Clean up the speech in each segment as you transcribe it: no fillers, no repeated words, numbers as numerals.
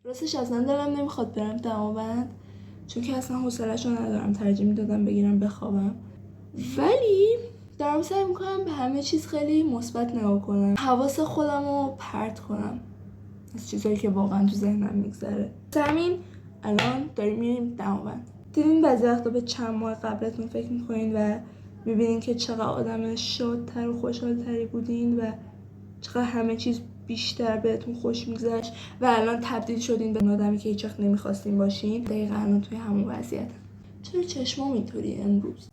راستش اصلا دلم نمیخواد برم دماوند، چون که اصلا حوصله‌شو ندارم، ترجیح میدادم بگیرم بخوابم. ولی دارم سعی میکنم به همه چیز خیلی مثبت نگاه کنم، حواس خودم رو پرت کنم از چیزایی که واقعا تو ذهنم میگذره. همین الان داریم میریم دماوند. دیدین بعضی وقتا به چند ماه قبلتون فکر میکنین و میبینین که چقدر آدم شادتر و خوشحالتری بودین و چقدر همه چیز بیشتر بهتون خوش میگذشت و الان تبدیل شدین به آدمی که هیچ وقت نمیخواستین باشین. دقیقا الان توی همون وضعیتم. چرا چشمام اینطوری امروز؟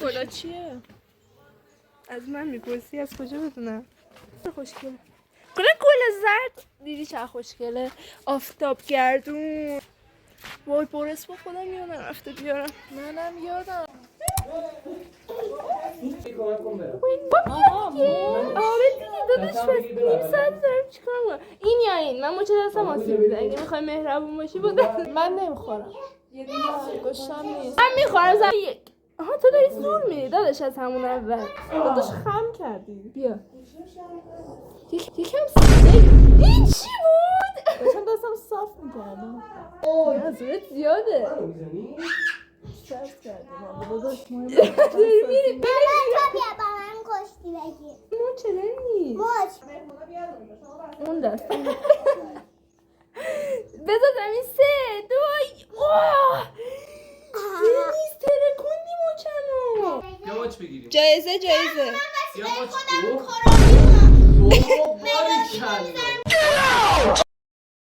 گلا چیه؟ از من میپرسی از کجا بدونم؟ خوشگله. گل زرد دیدی چه خوشگله، آفتاب گردون. وای برس با خودم یادم رفته بیارم. منم یادم. آره دیگه داداش بس نیم ساعت دارم چیکار کنم. این یا این من مچه دستم آسیب میده. اگه میخوای مهربون باشی بود. من نمیخورم. یه دونه گوشتم نیست. من میخورم یک. آها تو داری زور میری داداش از همون اول. داداش خم کردی. بیا. یکم سیده. این چی بود؟ داشتم دستم صاف میکردم. زورت زیاده. استرس کردم. داداش مهم داری میری. بیا با من کشتی بگیر. موچه نمیست. موچ. اون دست. بذار زمین 3 2 دنیز ترکوندی موچمو. یا ماچ بگیریم. جایزه یا ماچ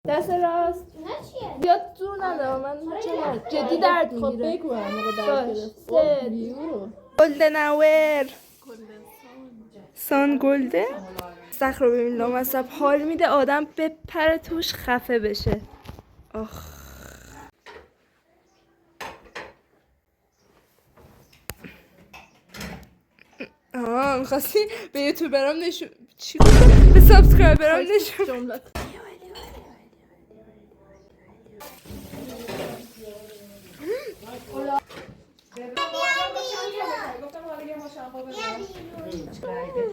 دست راست. بیاد زور ندارم من جدی درد خب میگیره. بگو هم موقع درد گرفت. گلدن اور سان گلده استخر رو ببین لامصب حال میده آدم بپره توش خفه بشه. آخ میخواستی به یوتیوبرام نشون چی گفتم؟ به سابسکرایبرام نشون جمله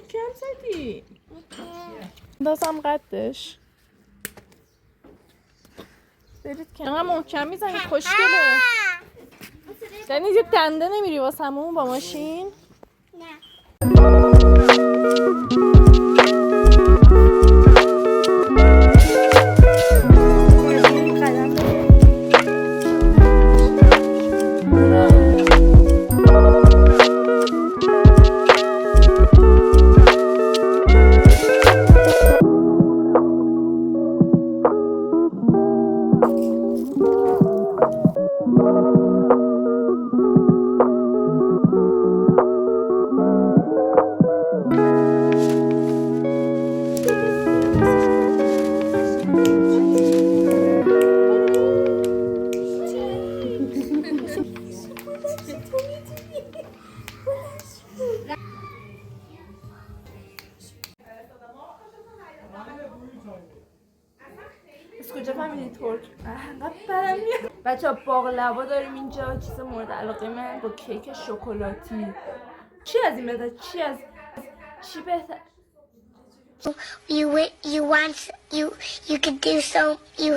کم زدی دستم قدش برید که انقدر محکم میزنی خوشگله. دنیز یه دنده نمیری واسمون با ماشین؟ نه. از کجا فهمیدی ترک؟ انقدر برم میاد. بچه باقلوا داریم اینجا، چیز مورد علاقه من با کیک شکلاتی. چی از این بهتر؟ چی بهتر؟ You could do so you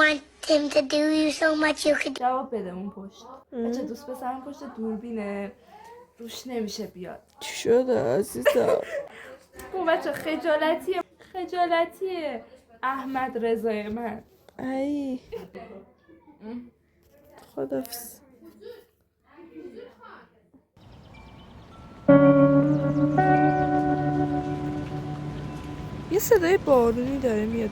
want him to do you so much you could جواب بده اون پشت. بچه دوست پسرم پشت دوربینه، روش نمیشه بیاد. چی شده عزیزم؟ اون بچه خجالتیه احمد رضای من. ای خدافظ. یه صدای بارونی داره میاد.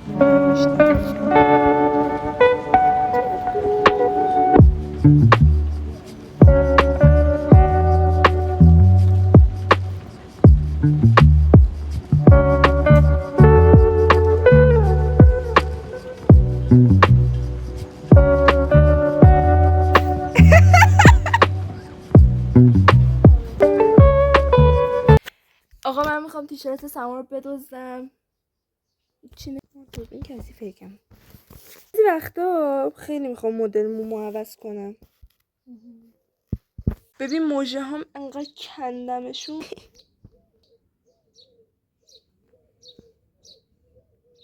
آقا من میخوام تیشرت سما رو بدزدم. چی این کسی فکرم بعضی وقتا خیلی میخوام مدل مومو عوض کنم. ببین موژه هم انقدر کندمشون.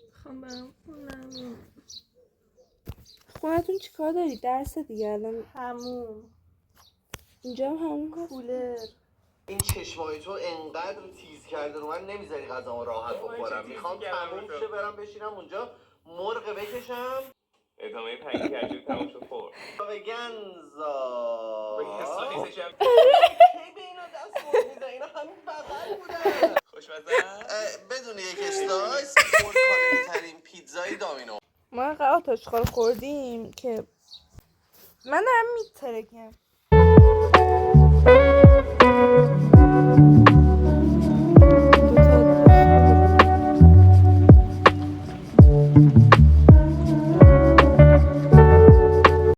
میخوام برم خونتون چیکار داری؟ درس دیگه الان. همون اینجا هم همون هست. کولر. این چشمای تو انقدر تیز کرده رو من نمیذاری غذامو راحت بخورم. میخوام تموم شه برم بشینم اونجا مرغ بکشم. ادامه پنگی کردی تموم شد خورد. به گنزا نیستش هم کی به اینا دست مرغ میزن؟ اینا همین بغل بودن. خوشمزه. بدون یک اسلایس پرکالری ترین پیتزای دامینو. ما اینقدر آتشخال خوردیم که من دارم میترکم.